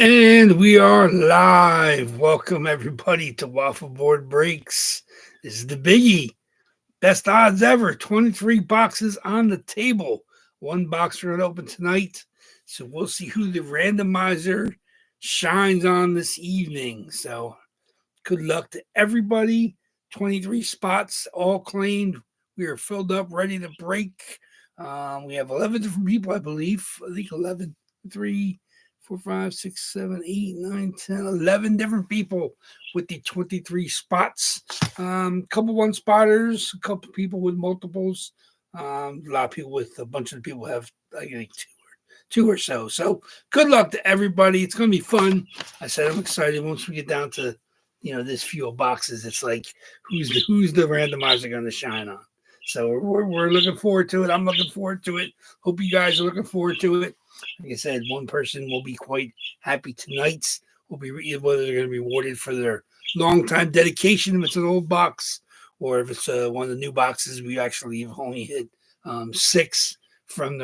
And we are live. Welcome everybody to Waffle Board Breaks. This is the biggie. Best odds ever. 23 boxes on the table. One box for an open tonight. So we'll see who the randomizer shines on this evening. So good luck to everybody. 23 spots all claimed. We are filled up, ready to break. We have 11 different people, I believe. I think 11, 3, 4, 5, 6, 7, 8, 9, 10, 11 different people with the 23 spots. Couple one spotters, a couple people with multiples. A lot of people with a bunch of people have, I think, two or so. So good luck to everybody. It's going to be fun. I said I'm excited once we get down to this few boxes. It's like who's the randomizer going to shine on. So we're looking forward to it. I'm looking forward to it. Hope you guys are looking forward to it. Like I said, one person will be quite happy tonight. Will be whether they're going to be rewarded for their long time dedication if it's an old box, or if it's one of the new boxes. We actually have only hit six from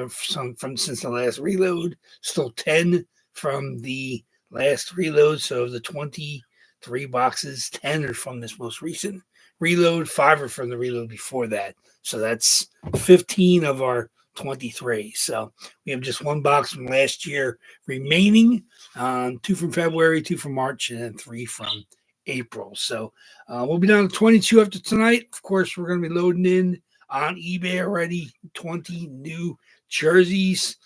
since the last reload. Still 10 from the last reload. So of the 23 boxes, 10 are from this most recent reload. 5 are from the reload before that. So that's 15 of our 23. So we have just one box from last year remaining. 2 from February, 2 from March, and then 3 from April. So we'll be down to 22 after tonight. Of course, we're going to be loading in on eBay already 20 new jerseys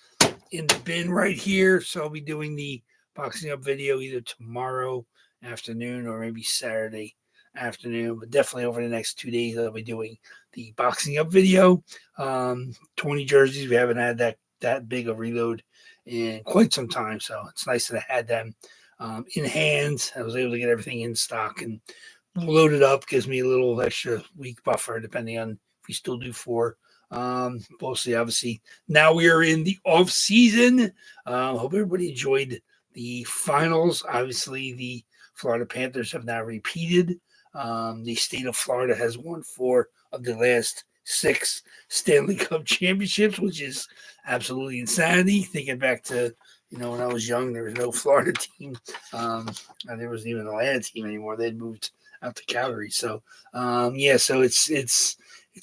in the bin right here. So I'll be doing the boxing up video either tomorrow afternoon or maybe Saturday afternoon, but definitely over the next 2 days I'll be doing the boxing up video. 20 jerseys. We haven't had that big a reload in quite some time, so it's nice that I had them in hand. I was able to get everything in stock and loaded up. Gives me a little extra week buffer depending on if we still do 4. Mostly, obviously, now we are in the off season. Hope everybody enjoyed the finals. Obviously, the Florida Panthers have now repeated. The state of Florida has won 4 of the last 6 Stanley Cup championships, which is absolutely insanity. Thinking back to when I was young, there was no Florida team. And there wasn't even an Atlanta team anymore. They'd moved out to Calgary. So so it's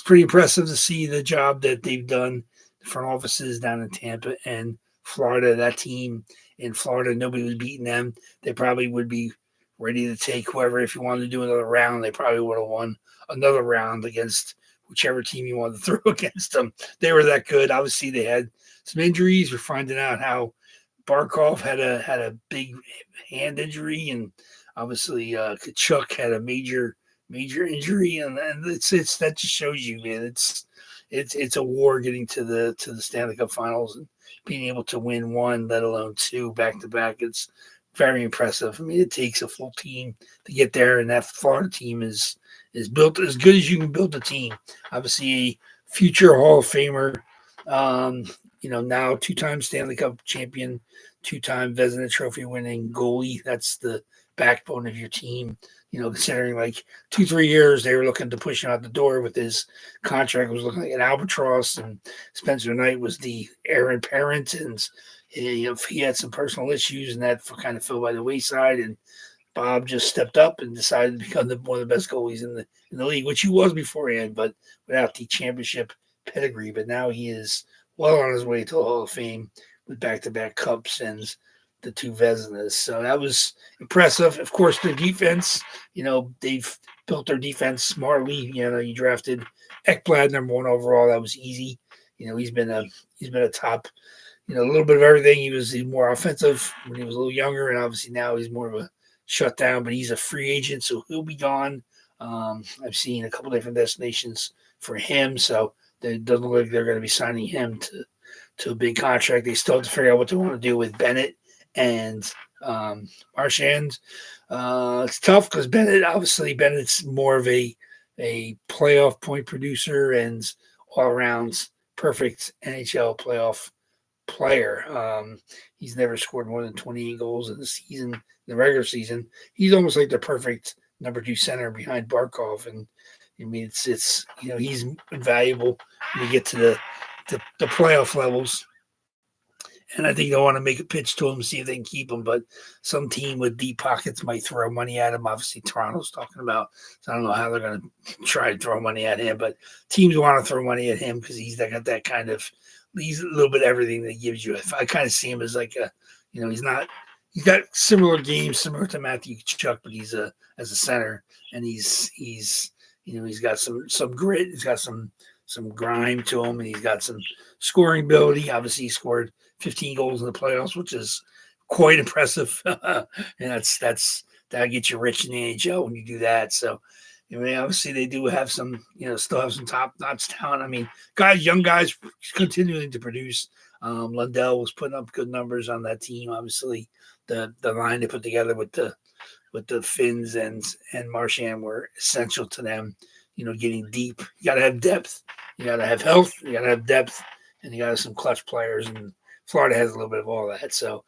pretty impressive to see the job that they've done. The front offices down in Tampa and Florida. That team in Florida, nobody was beating them. They probably would be ready to take whoever. If you wanted to do another round, they probably would have won another round against whichever team you wanted to throw against them. They were that good. Obviously, they had some injuries. We're finding out how Barkov had a big hand injury, and obviously Kachuk had a major injury, and it's that just shows you, man. It's a war getting to the Stanley Cup Finals and being able to win one, let alone 2 back to back. It's very impressive. I mean, it takes a full team to get there, and that Florida team is built as good as you can build a team. Obviously, a future Hall of Famer. Now 2-time Stanley Cup champion, 2-time Vezina Trophy winning goalie. That's the backbone of your team. Considering like 2-3 years they were looking to push him out the door with his contract was looking like an albatross, and Spencer Knight was the heir apparent, and he had some personal issues, and that kind of fell by the wayside. And Bob just stepped up and decided to become one of the best goalies in the league, which he was beforehand, but without the championship pedigree. But now he is well on his way to the Hall of Fame with back-to-back cups and the 2 Vezinas. So that was impressive. Of course, their defense, they've built their defense smartly. You drafted Ekblad #1 overall. That was easy. He's been a top, a little bit of everything. He was more offensive when he was a little younger, and obviously now he's more of a shutdown, but he's a free agent, so he'll be gone. I've seen a couple different destinations for him, so it doesn't look like they're going to be signing him to a big contract. They still have to figure out what they want to do with Bennett and Marchand. It's tough because Bennett's more of a playoff point producer and all around perfect NHL playoff player. He's never scored more than 28 goals in the season, the regular season. He's almost like the perfect number 2 center behind Barkov, and I mean it's he's invaluable when you get to the playoff levels. And I think they'll want to make a pitch to him, see if they can keep him. But some team with deep pockets might throw money at him. Obviously, Toronto's talking about. So I don't know how they're going to try to throw money at him. But teams want to throw money at him because he's got that kind of. He's a little bit of everything that gives you. I kind of see him as like a, he's not. He's got similar games, similar to Matthew Chuck, but he's as a center, and he's got some grit. He's got some grime to him, and he's got some scoring ability. Obviously, he scored 15 goals in the playoffs, which is quite impressive. And that'll get you rich in the NHL when you do that. So, obviously they do have some, still have some top-notch talent. I mean, young guys continuing to produce. Lundell was putting up good numbers on that team. Obviously, the line they put together with the Finns and Marchand were essential to them. Getting deep. You got to have depth. You got to have health. You got to have depth, and you got to have some clutch players. And Florida has a little bit of all that. So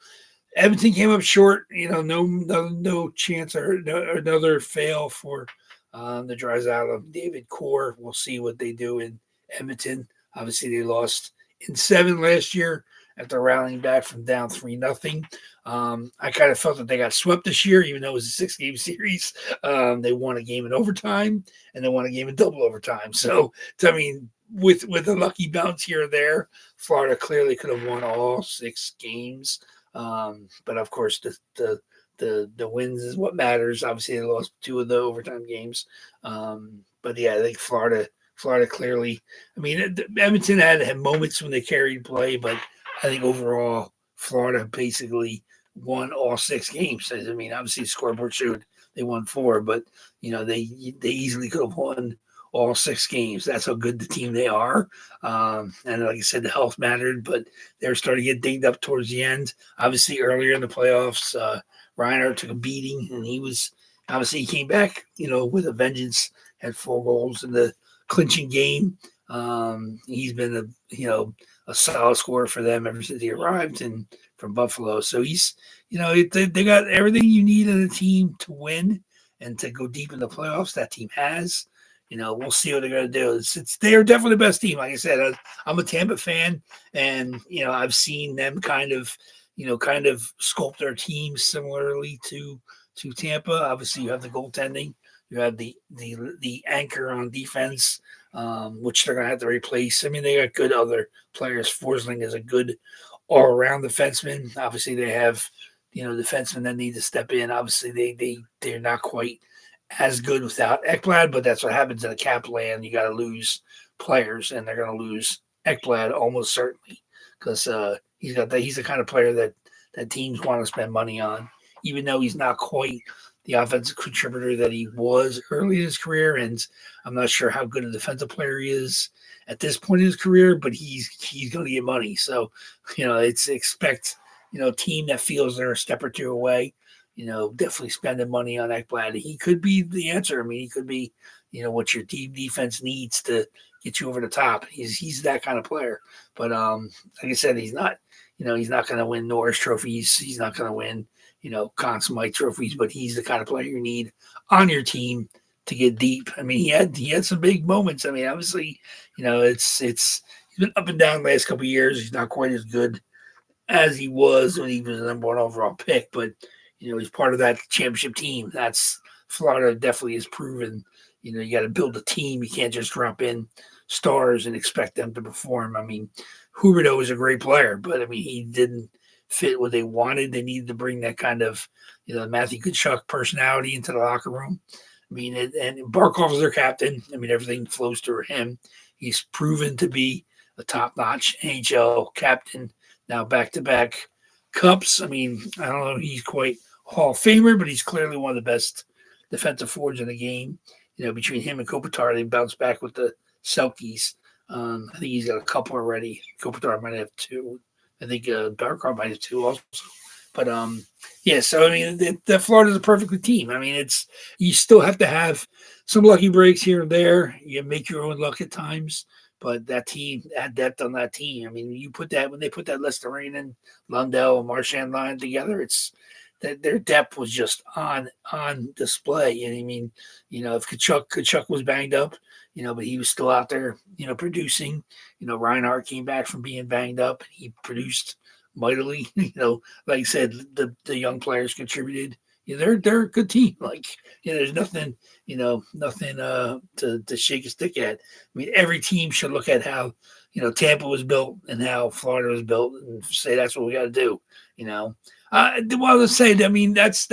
Edmonton came up short. No chance or another fail for the Draisaitl David Core. We'll see what they do in Edmonton. Obviously, they lost in 7 last year after rallying back from down 3-0. I kind of felt that they got swept this year, even though it was a 6-game series. They won a game in overtime, and they won a game in double overtime. So, with a lucky bounce here or there, Florida clearly could have won all 6 games. But of course, the wins is what matters. Obviously, they lost 2 of the overtime games. But yeah, I think Florida clearly. Edmonton had moments when they carried play, but I think overall Florida basically won all 6 games. Obviously, the scoreboard showed they won 4, but they easily could have won all 6 games. That's how good the team they are. And like I said, the health mattered, but they're starting to get dinged up towards the end. Obviously, earlier in the playoffs, Reinhart took a beating, and he came back, with a vengeance, had 4 goals in the clinching game. He's been a solid scorer for them ever since he arrived from Buffalo. So he's, they got everything you need in a team to win and to go deep in the playoffs. That team has. We'll see what they're going to do. They are definitely the best team. Like I said, I'm a Tampa fan, and I've seen them kind of sculpt their team similarly to Tampa. Obviously, you have the goaltending, you have the anchor on defense, which they're going to have to replace. They got good other players. Forsling is a good all-around defenseman. Obviously, they have defensemen that need to step in. Obviously, they're not quite as good without Ekblad, but that's what happens in a cap land. You got to lose players, and they're going to lose Ekblad almost certainly because he's the kind of player that teams want to spend money on, even though he's not quite the offensive contributor that he was early in his career. And I'm not sure how good a defensive player he is at this point in his career, but he's going to get money. So, it's expect, team that feels they're a step or 2 away, definitely spending money on Ekblad. He could be the answer. He could be, what your team defense needs to get you over the top. He's that kind of player. But like I said, he's not going to win Norris trophies. He's not going to win, Conn Smythe trophies, but he's the kind of player you need on your team to get deep. He had some big moments. Obviously, he's been up and down the last couple of years. He's not quite as good as he was when he was the number 1 overall pick, but he's part of that championship team. That's Florida definitely has proven. You got to build a team. You can't just drop in stars and expect them to perform. Huberdeau is a great player, but he didn't fit what they wanted. They needed to bring that kind of Matthew Tkachuk personality into the locker room. And Barkov is their captain. Everything flows through him. He's proven to be a top-notch NHL captain. Now back-to-back cups. I don't know. He's quite Hall of Famer, but he's clearly one of the best defensive forwards in the game. Between him and Kopitar, they bounced back with the Selkies. I think he's got a couple already. Kopitar might have 2. I think Barkov might have 2 also. But yeah. So the Florida's a perfect team. You still have to have some lucky breaks here and there. You make your own luck at times. But that team, that depth on that team. You put that when they put that Lesterainen, Lundell, and Marchand line together, it's that their depth was just on display. And if Tkachuk was banged up, but he was still out there, producing. Reinhart came back from being banged up. He produced mightily. Like I said, the young players contributed. They're a good team. Like, there's nothing, nothing to shake a stick at. I mean, every team should look at how Tampa was built and how Florida was built, and say that's what we got to do. You know, well, let's say, I mean, that's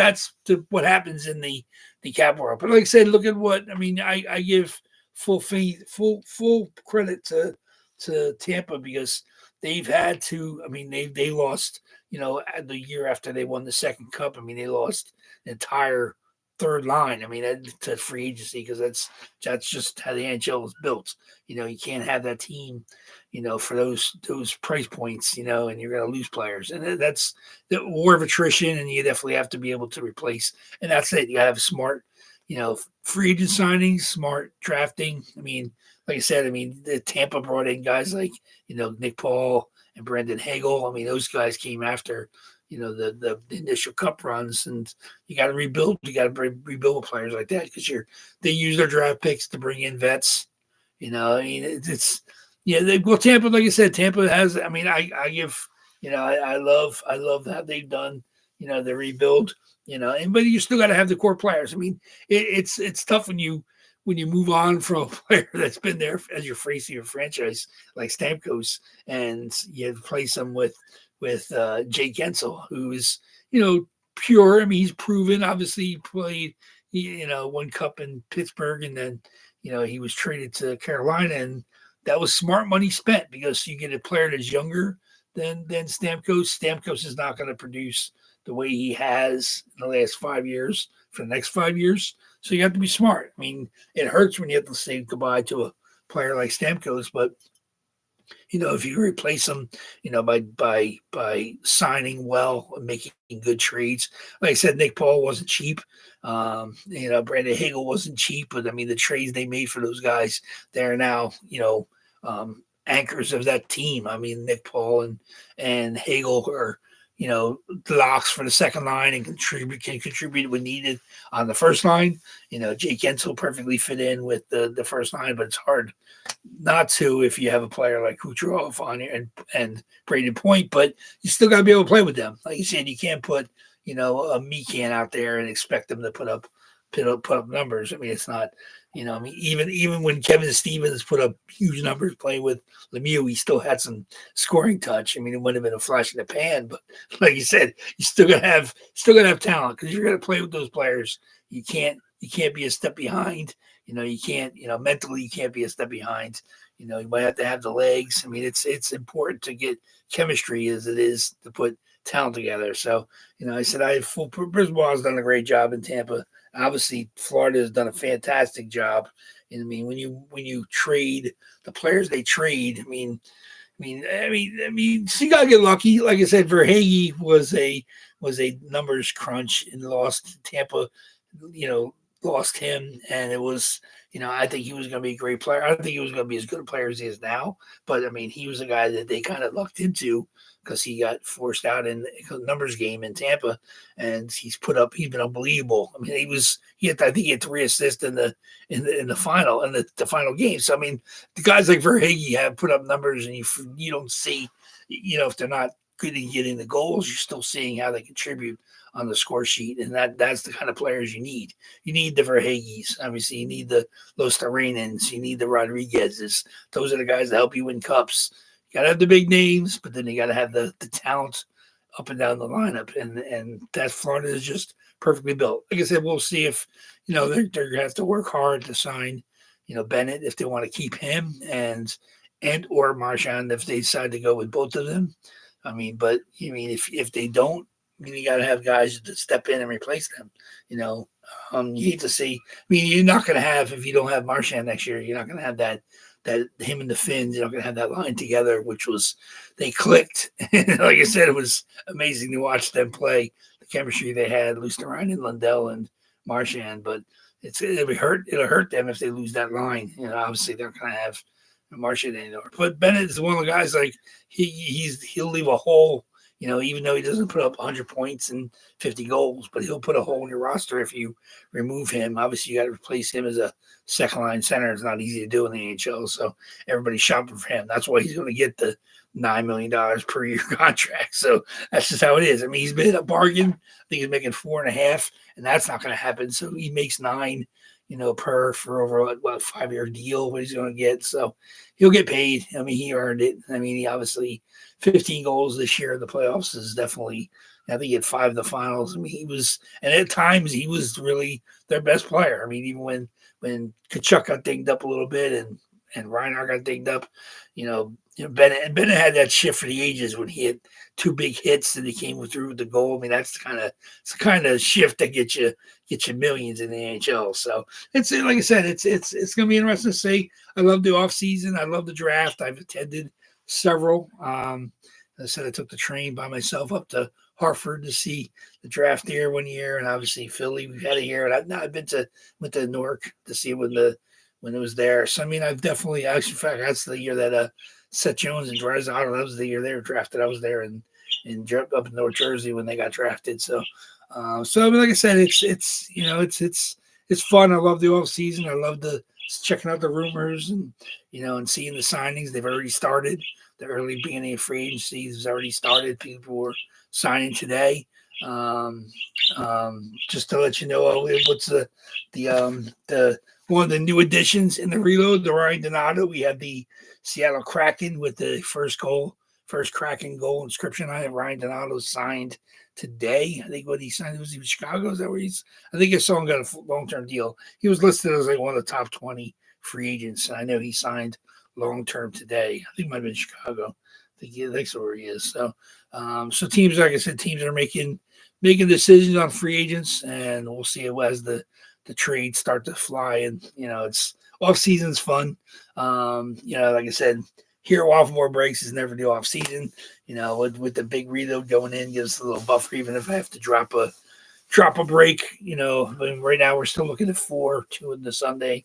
what happens in the Capital World. But like I said, look at what I mean. I give full faith, full credit to Tampa, because they've had to. I mean, they lost. The year after they won the second cup, I mean, they lost the entire third line. I mean, to free agency, because that's just how the NHL is built. You can't have that team, for those price points, and you're going to lose players, and that's the war of attrition, and you definitely have to be able to replace. And that's it. You got to have smart, free agent signings, smart drafting. I mean, like I said, I mean, the Tampa brought in guys like Nick Paul and Brendan Hagel. I mean, those guys came after the initial cup runs, and you got to rebuild. You got to rebuild with players like that, because they use their draft picks to bring in vets. I mean, it's Tampa, like I said, Tampa has. I mean, I give I love how they've done the rebuild. But you still got to have the core players. I mean, it's tough when you move on from a player that's been there as your face of your franchise, like Stamkos, and you replace him with Jay Gensel, who is pure. I mean, he's proven. Obviously, he played one cup in Pittsburgh, and then he was traded to Carolina, and that was smart money spent, because you get a player that's younger than Stamkos. Stamkos is not going to produce the way he has in the last 5 years for the next 5 years. So you have to be smart. I mean, it hurts when you have to say goodbye to a player like Stamkos, but if you replace him, by signing well and making good trades. Like I said, Nick Paul wasn't cheap. Brandon Hagel wasn't cheap, but I mean, the trades they made for those guys, they're now, anchors of that team. I mean, Nick Paul and Hagel are, locks for the second line, and can contribute when needed on the first line. Jake Gensel perfectly fit in with the first line, but it's hard not to if you have a player like Kucherov on here and Braden Point, but you still got to be able to play with them. Like you said, you can't put a Meekan out there and expect them to put up numbers. I mean, it's not. I mean, even when Kevin Stevens put up huge numbers playing with Lemieux, he still had some scoring touch. I mean, it wouldn't have been a flash in the pan, but like you said, you still gotta have talent, because you're gonna play with those players. You can't be a step behind. You can't. Mentally, you can't be a step behind. You might have to have the legs. I mean, it's important to get chemistry as it is to put talent together. So, I said I have full. Brisbois has done a great job in Tampa. Obviously, Florida has done a fantastic job. And I mean, when you trade the players they trade, I mean, so you gotta get lucky. Like I said, Verhaeghe was a numbers crunch and lost Tampa. Lost him, and it was. I think he was going to be a great player. I don't think he was going to be as good a player as he is now. But I mean, he was a guy that they kind of lucked into, because he got forced out in the numbers game in Tampa, and he's been unbelievable. I mean, I think he had 3 assists in the final, in the final game. So I mean, the guys like Verhaeghe have put up numbers, and you don't see, if they're not good at getting the goals, you're still seeing how they contribute on the score sheet, and that's the kind of players you need. You need the Verhaeghes, obviously. You need the Los Terrenans. You need the Rodriguezes. Those are the guys that help you win cups. You got to have the big names, but then you got to have the talent up and down the lineup, and that Florida is just perfectly built. Like I said, we'll see if they're going to have to work hard to sign Bennett if they want to keep him, and or Marchand if they decide to go with both of them. I mean, but if they don't, you got to have guys to step in and replace them. You hate to see. I mean, you're not going to have, if you don't have Marchand next year, you're not going to have that him and the Finns. You're not going to have that line together, which was they clicked. Like I said, it was amazing to watch them play. The chemistry they had, Lusterine and Lundell and Marchand. But it'll hurt them if they lose that line. Obviously they're going to have Marchand anymore. But Bennett is one of the guys, like he'll leave a hole even though he doesn't put up 100 points and 50 goals, but he'll put a hole in your roster if you remove him. Obviously, you got to replace him as a second line center. It's not easy to do in the NHL, so everybody's shopping for him. That's why he's going to get the $9 million per year contract. So that's just how it is. I mean, he's been a bargain. I think he's making 4.5, and that's not going to happen. So he makes 9, per for over a 5-year deal, what he's going to get. So he'll get paid. I mean, he earned it. I mean, he obviously 15 goals this year in the playoffs is definitely, I think he had 5 in the finals. I mean, and at times he was really their best player. I mean, even when Kachuk got dinged up a little bit and Reinhart got dinged up, Bennett had that shift for the ages when he had 2 big hits and he came through with the goal. I mean, it's the kind of shift that gets you millions in the NHL. So it's like I said, it's going to be interesting to see. I love the offseason. I love the draft. I've attended several. I said I took the train by myself up to Hartford to see the draft there one year, and obviously Philly we've had a year. And I've went to Newark to see when it was there. So I mean, I've definitely in fact that's the year that Seth Jones and Draisaitl, that was the year they were drafted. I was there in up in North Jersey when they got drafted. So I mean, like I said, it's fun. I love the off season. I love checking out the rumors and seeing the signings. They've already started. The early beginning of free agency has already started. People were signing today. Just to let you know, what's the one of the new additions in the reload, the Ryan Donato. We have the Seattle Kraken with the first Kraken goal inscription on it. Ryan Donato signed today. I think what he signed was Chicago. Is that where I think his son got a long-term deal. He was listed as like one of the top 20 free agents. I know he signed long-term today. I think it might have been Chicago. I think that's where he is. So, so teams, like I said, teams are making decisions on free agents, and we'll see as the trades start to fly. And it's off season's fun. Like I said, here at Waffleboard Breaks is never the off season. With the big reload going in, gives us a little buffer, even if I have to drop a break. But right now we're still looking at 2 in the Sunday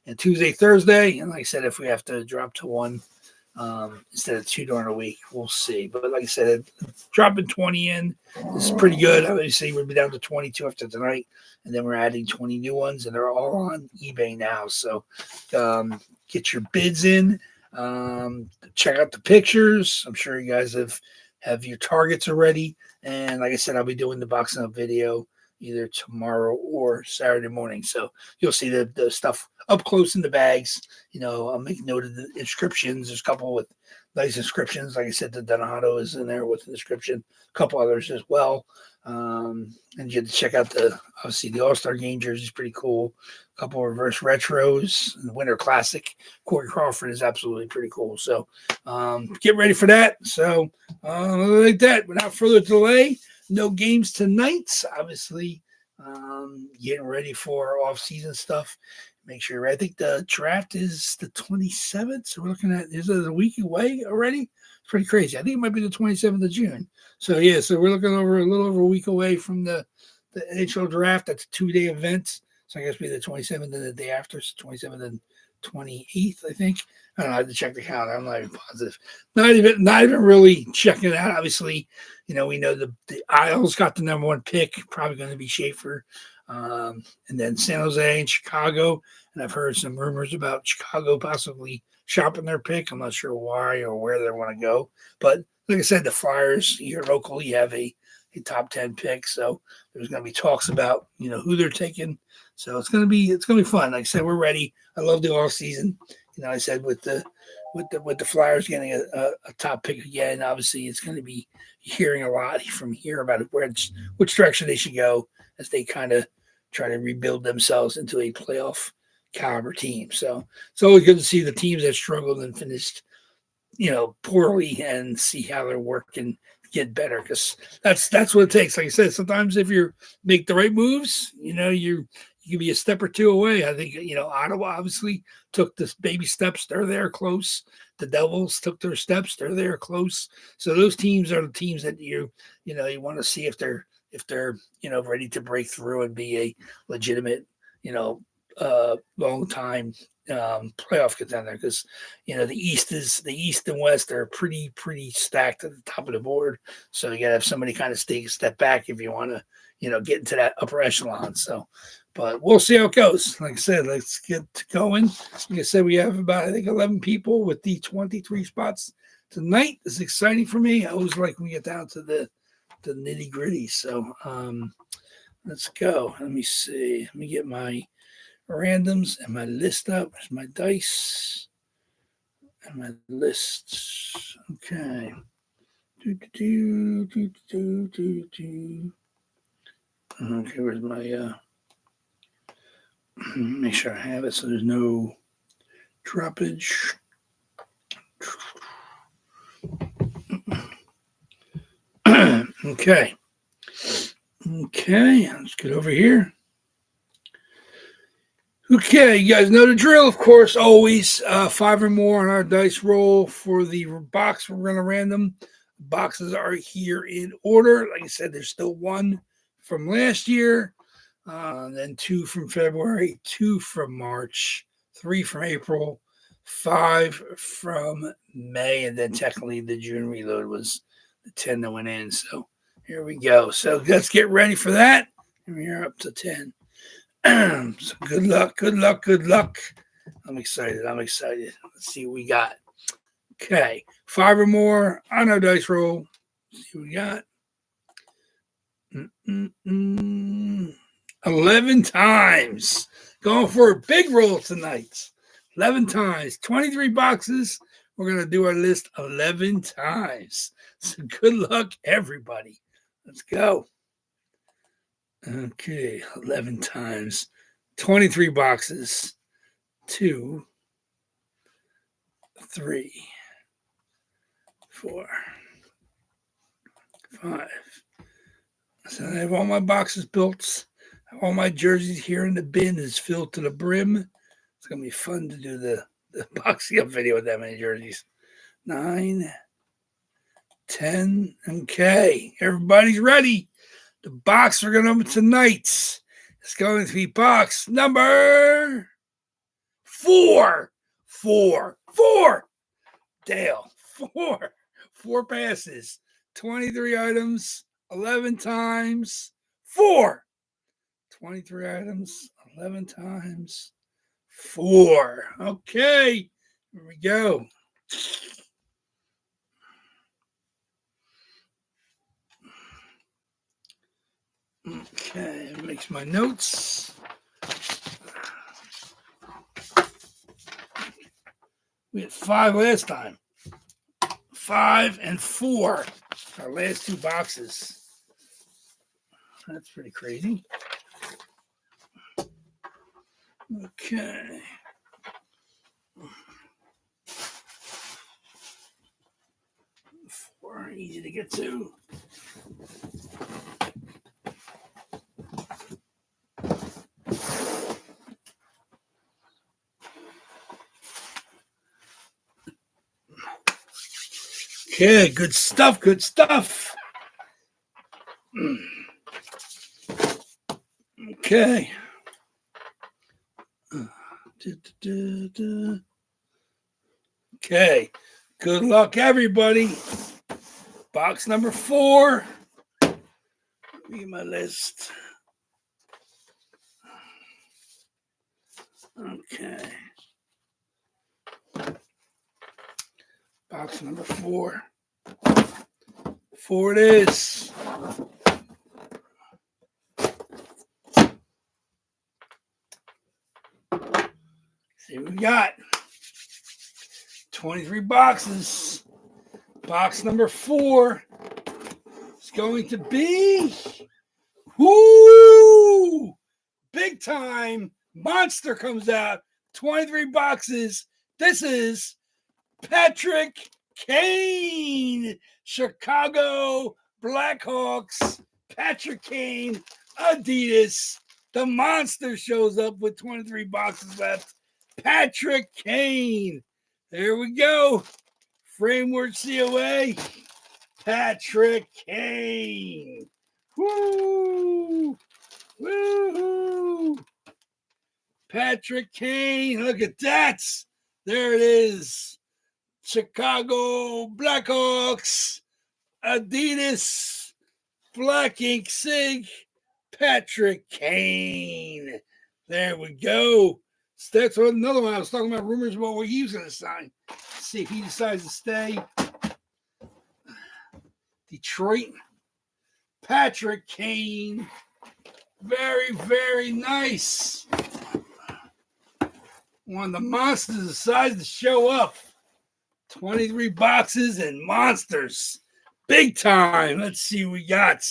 and Tuesday, Thursday. And like I said, if we have to drop to 1 instead of 2 during a week, we'll see. But like I said, dropping 20 in is pretty good. Obviously, we'll be down to 22 after tonight, and then we're adding 20 new ones, and they're all on eBay now. So get your bids in. Check out the pictures. I'm sure you guys have your targets already. And like I said, I'll be doing the boxing up video either tomorrow or Saturday morning. So you'll see the stuff up close in the bags. I'll make note of the inscriptions. There's a couple with nice inscriptions. Like I said, the Donato is in there with an inscription. A couple others as well. And you have to check out obviously the All-Star game jersey is pretty cool. A couple reverse retros and the Winter Classic. Corey Crawford is absolutely pretty cool. So get ready for that. So like that, without further delay, no games tonight. Obviously, getting ready for off-season stuff. Make sure you're ready. I think the draft is the 27th. So we're looking at, is it a week away already? It's pretty crazy. I think it might be the 27th of June. So, yeah, so we're looking a little over a week away from the NHL draft. That's a 2-day event. So I guess it'll be the 27th and the day after. So 27th and 28th, I think. I don't know. I have to check the calendar. I'm not even positive. Not even really checking it out. Obviously, we know the Isles got the number 1 pick. Probably going to be Schaefer. And then San Jose and Chicago. And I've heard some rumors about Chicago possibly shopping their pick. I'm not sure why or where they want to go. But like I said, the Flyers here locally have a top 10 pick. So there's going to be talks about, who they're taking. So it's going to be fun. Like I said, we're ready. I love the off season. I said with the Flyers getting a top pick again, obviously it's going to be hearing a lot from here about which direction they should go as they kind of try to rebuild themselves into a playoff caliber team. So it's always good to see the teams that struggled and finished, poorly and see how they're working get better, because that's what it takes. Like I said, sometimes if you make the right moves, you can be a step or 2 away. I think, Ottawa obviously took this baby steps. They're there close. The Devils took their steps. They're there close. So those teams are the teams that you want to see if they're ready to break through and be a legitimate, long time playoff contender because the East and West are pretty stacked at the top of the board. So you gotta have somebody kind of take a step back if you want to get into that upper echelon. So, but we'll see how it goes. Like I said, let's get going. Like I said, we have about I think 11 people with the 23 spots tonight. It's exciting for me. I always like when we get down to the nitty gritty. So let's go. Let me see. Let me get my randoms and my list up. There's my dice and my lists. Okay. Okay, where's my make sure I have it so there's no droppage. Okay. Let's get over here. Okay, you guys know the drill, of course, always 5 or more on our dice roll for the box. We're going to random. Boxes are here in order. Like I said, there's still 1 from last year, then 2 from February, 2 from March, 3 from April, 5 from May, and then technically the June reload was the 10 that went in. So here we go. So let's get ready for that. And we're up to 10. So good luck. I'm excited. Let's see what we got. Okay, 5 or more on our dice roll. Let's see what we got. 11 times. Going for a big roll tonight. 11 times. 23 boxes. We're going to do our list 11 times. So good luck, everybody. Let's go. Okay, 11 times. 23 boxes. 2, 3, 4, 5. So I have all my boxes built. All my jerseys here in the bin is filled to the brim. It's going to be fun to do the boxing up video with that many jerseys. 9, 10. Okay, everybody's ready. The box we're going to open tonight is going to be box number 4. 4. Dale, 4. 4 passes. 23 items. 11 times. 4. 23 items. 11 times. 4. Okay. Here we go. Okay, makes my notes. We had 5 last time. 5 and 4. Our last 2 boxes. That's pretty crazy. Okay. Four, easy to get to. Okay, good stuff. Okay. Okay. Good luck, everybody. Box number 4. Let me get my list. Okay. Box number 4. 4 it is. See what we got. 23 boxes. Box number 4 is going to be big time monster comes out. 23 boxes. This is Patrick Kane, Chicago Blackhawks. Patrick Kane, Adidas. The monster shows up with 23 boxes left. Patrick Kane. There we go. Framework COA. Patrick Kane. Woo! Woo-hoo! Patrick Kane. Look at that. There it is. Chicago Blackhawks. Adidas. Black Ink Sig. Patrick Kane. There we go. So that's another one. I was talking about rumors about what he was going to sign. Let's see if he decides to stay. Detroit. Patrick Kane. Very, very nice. One of the monsters decides to show up. 23 boxes and monsters. Big time. Let's see what we got.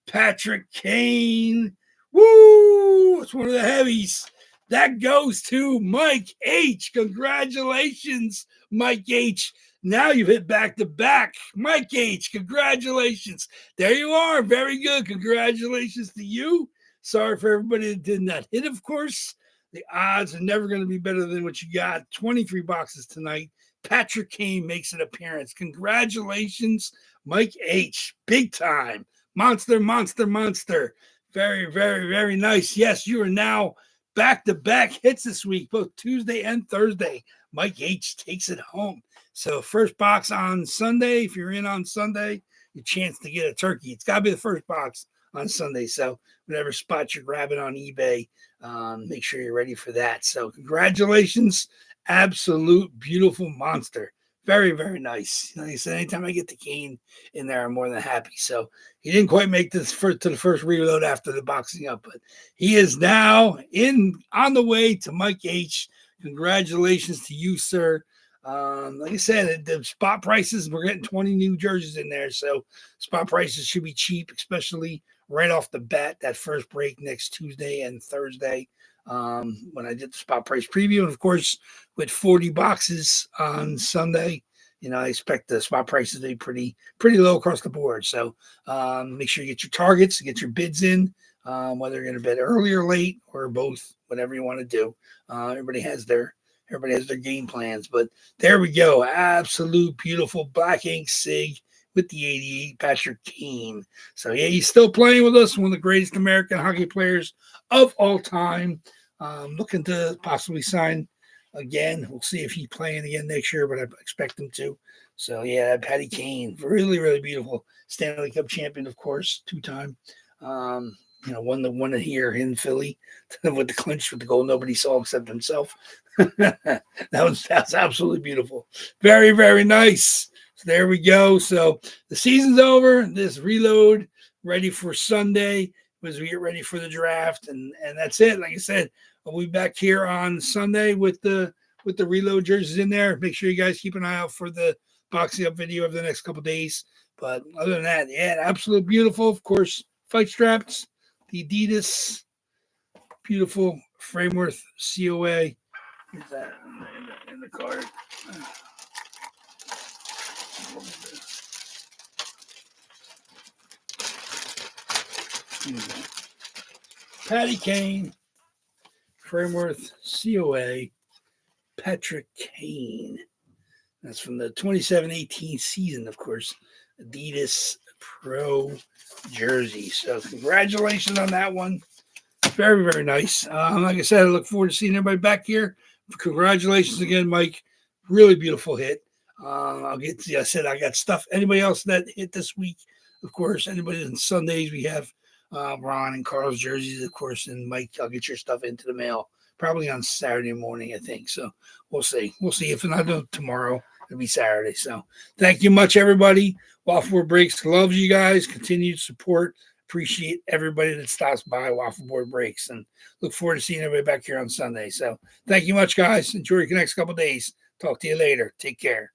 Patrick Kane. Woo! It's one of the heavies. That goes to Mike H. Congratulations, Mike H. Now you've hit back-to-back. Mike H., congratulations. There you are. Very good. Congratulations to you. Sorry for everybody that did not hit, of course. The odds are never going to be better than what you got. 23 boxes tonight. Patrick Kane makes an appearance. Congratulations, Mike H. Big time. Monster, monster, monster. Very, very, very nice. Yes, you are now back-to-back hits this week, both Tuesday and Thursday. Mike H. takes it home. So first box on Sunday. If you're in on Sunday, your chance to get a turkey. It's got to be the first box on Sunday. So whatever spot you're grabbing on eBay, make sure you're ready for that. So congratulations. Absolute beautiful monster. Very, very nice. Like I said, anytime I get the Kane in there, I'm more than happy. So he didn't quite make this to the first reload after the boxing up, but he is now on the way to Mike H. Congratulations to you, sir. Like I said, the spot prices, we're getting 20 new jerseys in there. So spot prices should be cheap, especially right off the bat, that first break next Tuesday and Thursday. When I did the spot price preview, and of course, with 40 boxes on Sunday, I expect the spot prices to be pretty low across the board. So make sure you get your targets, get your bids in, whether you're going to bid early or late or both, whatever you want to do. Everybody has their game plans, but there we go. Absolute beautiful Black Ink Sig with the 88 Patrick Kane. So yeah, he's still playing with us, one of the greatest American hockey players of all time. Looking to possibly sign again. We'll see if he's playing again next year, but I expect him to. So yeah, Patty Kane, really, really beautiful. Stanley Cup champion, of course, 2-time. Won it here in Philly with the clinch with the goal nobody saw except himself. That's absolutely beautiful. Very, very nice. So there we go. So the season's over. This reload ready for Sunday as we get ready for the draft, and that's it. Like I said, I'll be back here on Sunday with the reload jerseys in there. Make sure you guys keep an eye out for the boxing up video over the next couple days. But other than that, yeah, absolute beautiful. Of course, fight straps, the Adidas, beautiful Frameworth COA. Here's that in the card. Patty Kane, Frameworth COA, Patrick Kane. That's from the 27-18 season, of course. Adidas Pro jersey. So congratulations on that one. Very, very nice. Like I said, I look forward to seeing everybody back here. Congratulations again, Mike. Really beautiful hit. I said I got stuff. Anybody else that hit this week? Of course, anybody on Sundays, we have Ron and Carl's jerseys, of course, and Mike, I'll get your stuff into the mail probably on Saturday morning, I think. So we'll see. We'll see if not tomorrow. It'll be Saturday. So thank you much, everybody. WAFFLEBOARD Breaks loves you guys. Continued support. Appreciate everybody that stops by WAFFLEBOARD Breaks, and look forward to seeing everybody back here on Sunday. So thank you much, guys. Enjoy your next couple days. Talk to you later. Take care.